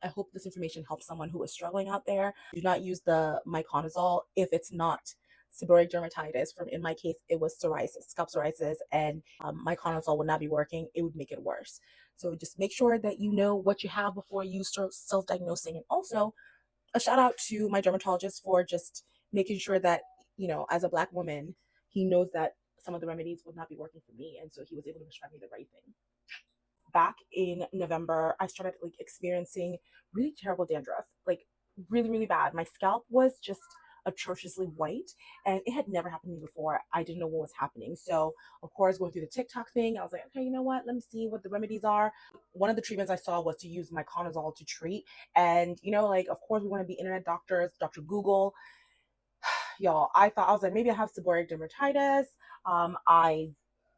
I hope this information helps someone who is struggling out there. Do not use the miconazole if it's not seborrheic dermatitis. From in my case, it was psoriasis, scalp psoriasis, and miconazole would not be working. It would make it worse. So just make sure that you know what you have before you start self-diagnosing. And also, a shout out to my dermatologist for just making sure that, as a Black woman, he knows that some of the remedies would not be working for me. And so he was able to prescribe me the right thing. Back in November, I started like experiencing really terrible dandruff, like really, really bad. My scalp was just atrociously white, and it had never happened to me before. I didn't know what was happening. So, of course, going through the TikTok thing, I was like, okay, you know what? Let me see what the remedies are. One of the treatments I saw was to use miconazole to treat. And, like, of course, we want to be internet doctors, Dr. Google. Y'all, I was like, maybe I have seborrheic dermatitis.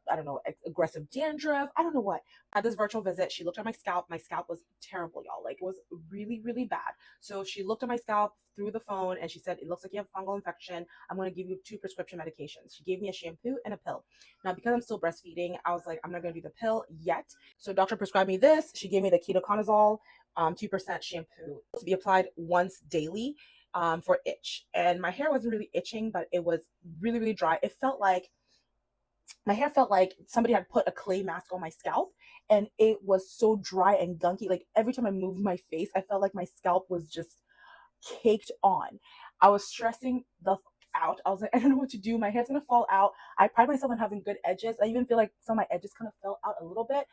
I don't know, aggressive dandruff. I don't know what. At this virtual visit, she looked at my scalp. My scalp was terrible, y'all. Like, it was really, really bad. So she looked at my scalp through the phone and she said, it looks like you have fungal infection. I'm going to give you 2 prescription medications. She gave me a shampoo and a pill. Now, because I'm still breastfeeding, I was like, I'm not going to do the pill yet. So doctor prescribed me this. She gave me the ketoconazole 2% shampoo to be applied once daily for itch. And my hair wasn't really itching, but it was really, really dry. My hair felt like somebody had put a clay mask on my scalp, and it was so dry and gunky. Like every time I moved my face, I felt like my scalp was just caked on. I was stressing the out. I was like, I don't know what to do. My hair's gonna fall out. I pride myself on having good edges. I even feel like some of my edges kind of fell out a little bit.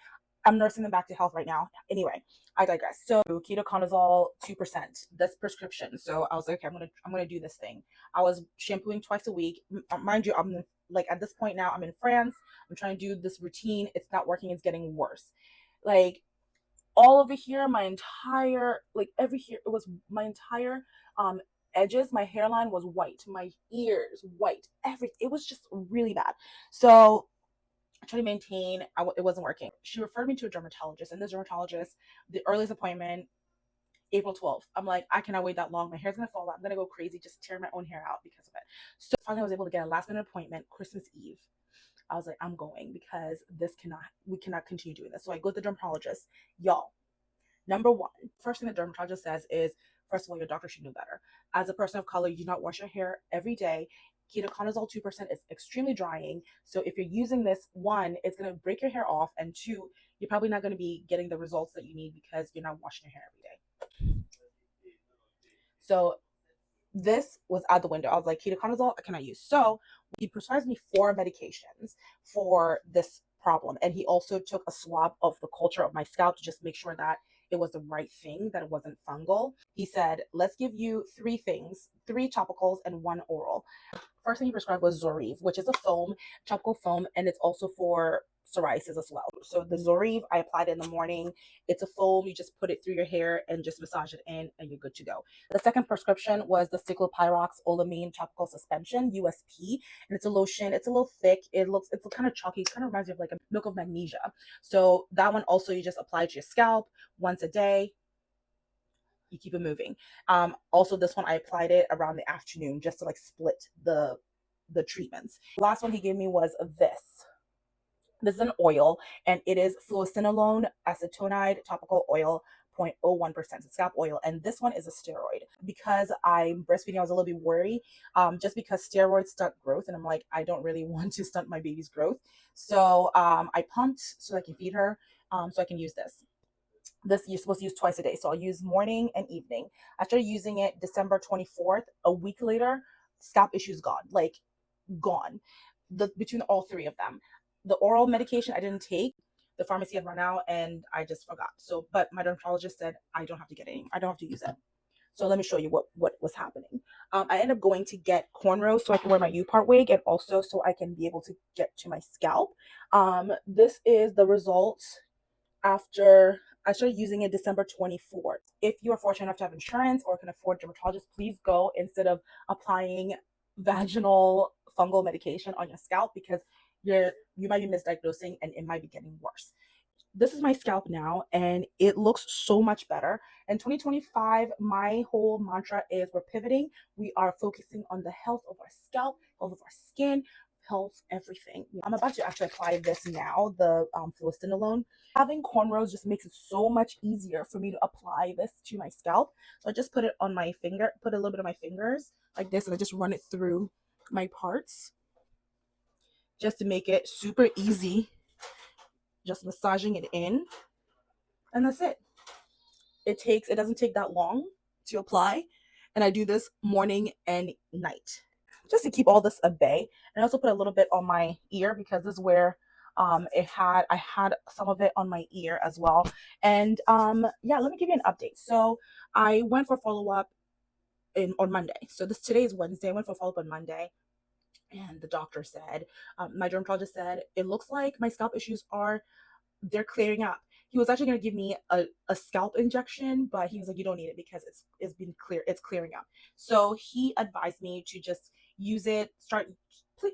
I'm nursing them back to health right now. Anyway, I digress. So ketoconazole 2%, this prescription. So I was like, okay, I'm gonna do this thing. I was shampooing twice a week. Mind you, I'm like at this point now, I'm in France. I'm trying to do this routine. It's not working. It's getting worse. Like all over here, my entire like every here it was my entire edges, my hairline was white, my ears white, everything. It was just really bad. So I tried to maintain. It wasn't working. She referred me to a dermatologist, and this dermatologist, the earliest appointment, April 12th. I'm like, I cannot wait that long. My hair's gonna fall out. I'm gonna go crazy, just tear my own hair out because of it. So finally, I was able to get a last minute appointment, Christmas Eve. I was like, I'm going because we cannot continue doing this. So I go to the dermatologist. Y'all, number one, first thing the dermatologist says is, first of all, your doctor should know better. As a person of color, you do not wash your hair every day. Ketoconazole 2% is extremely drying. So if you're using this, one, it's going to break your hair off. And two, you're probably not going to be getting the results that you need because you're not washing your hair every day. So this was out the window. I was like, ketoconazole, I cannot use. So he prescribed me 4 medications for this problem. And he also took a swab of the culture of my scalp to just make sure that it was the right thing, that it wasn't fungal. He said, let's give you 3 things, 3 topicals and 1 oral. First thing he prescribed was Zorive, which is a foam, topical foam, and it's also for psoriasis as well. So the Zorive, I applied it in the morning. It's a foam. You just put it through your hair and just massage it in, and you're good to go. The second prescription was the cyclopyrox olamine topical suspension, USP, and it's a lotion. It's a little thick. It's kind of chalky. It kind of reminds me of like a milk of magnesia. So that one also you just apply to your scalp once a day. You keep it moving. Also, this one I applied it around the afternoon just to like split the treatments. The last one he gave me was this. This is an oil, and it is fluocinolone acetonide topical oil, 0.01% scalp oil, and this one is a steroid. Because I'm breastfeeding, I was a little bit worried, just because steroids stunt growth, and I'm like, I don't really want to stunt my baby's growth. So I pumped so I can feed her, so I can use this. This you're supposed to use twice a day, so I'll use morning and evening. I started using it December 24th. A week later, scalp issues gone, like gone. Between all 3 of them, the oral medication I didn't take. The pharmacy had run out, and I just forgot. So, but my dermatologist said I don't have to get any. I don't have to use it. So let me show you what was happening. I ended up going to get cornrows so I can wear my U-part wig, and also so I can be able to get to my scalp. This is the result after I started using it December 24th. If you are fortunate enough to have insurance or can afford a dermatologist, please go instead of applying vaginal fungal medication on your scalp, because you might be misdiagnosing and it might be getting worse. This is my scalp now, and it looks so much better. In 2025, my whole mantra is we're pivoting. We are focusing on the health of our scalp, health of our skin, health, everything. I'm about to actually apply this now, the fluocinolone. Having cornrows just makes it so much easier for me to apply this to my scalp. So I just put it on my finger, put a little bit on my fingers like this, and I just run it through my parts just to make it super easy. Just massaging it in, and that's it. It doesn't take that long to apply, and I do this morning and night just to keep all this at bay. And I also put a little bit on my ear because this is where I had some of it on my ear as well. And yeah, let me give you an update. So I went for follow-up on Monday. So today is Wednesday. I went for follow-up on Monday, and the doctor said, my dermatologist said, it looks like my scalp issues they're clearing up. He was actually going to give me a scalp injection, but he was like, you don't need it because it's clearing up. So he advised me to just use it,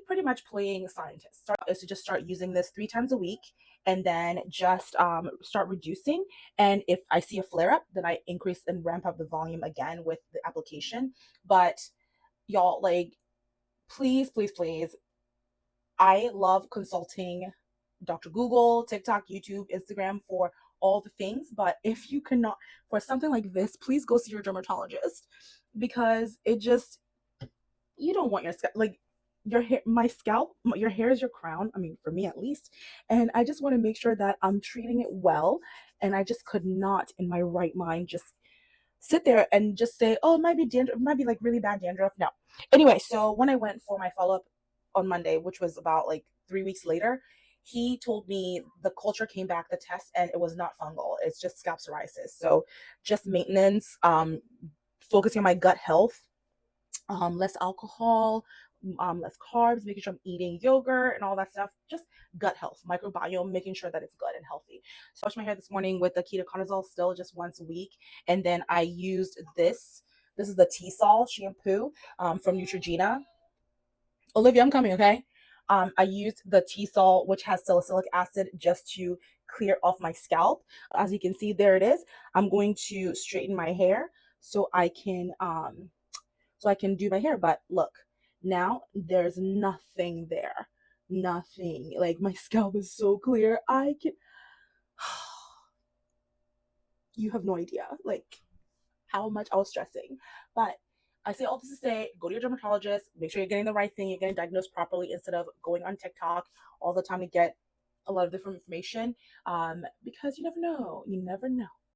pretty much playing scientist. Is to just start using this 3 times a week, and then just start reducing. And if I see a flare up, then I increase and ramp up the volume again with the application. But y'all, like, please, please, please, I love consulting Dr. Google, TikTok, YouTube, Instagram for all the things. But if you cannot, for something like this, please go see your dermatologist, because you don't want your scalp, like your hair, my scalp, your hair is your crown. I mean, for me at least. And I just want to make sure that I'm treating it well. And I just could not in my right mind just sit there and just say, oh, it might be dandruff, it might be like really bad dandruff. No. Anyway, so when I went for my follow up on Monday, which was about like 3 weeks later, he told me the culture came back, the test, and it was not fungal. It's just scalp psoriasis. So just maintenance, focusing on my gut health, less alcohol, less carbs, making sure I'm eating yogurt and all that stuff. Just gut health, microbiome, making sure that it's good and healthy. So I washed my hair this morning with the ketoconazole still just once a week. And then I used this. This is the T-Sol shampoo from Neutrogena. Olivia, I'm coming, okay? I used the T-Sol, which has salicylic acid, just to clear off my scalp. As you can see, there it is. I'm going to straighten my hair so I can do my hair. But look, now there's nothing there. Nothing. Like, my scalp is so clear. I can you have no idea like how much I was stressing. But I say all this to say, go to your dermatologist, make sure you're getting the right thing, you're getting diagnosed properly instead of going on TikTok all the time to get a lot of different information. Because you never know. You never know.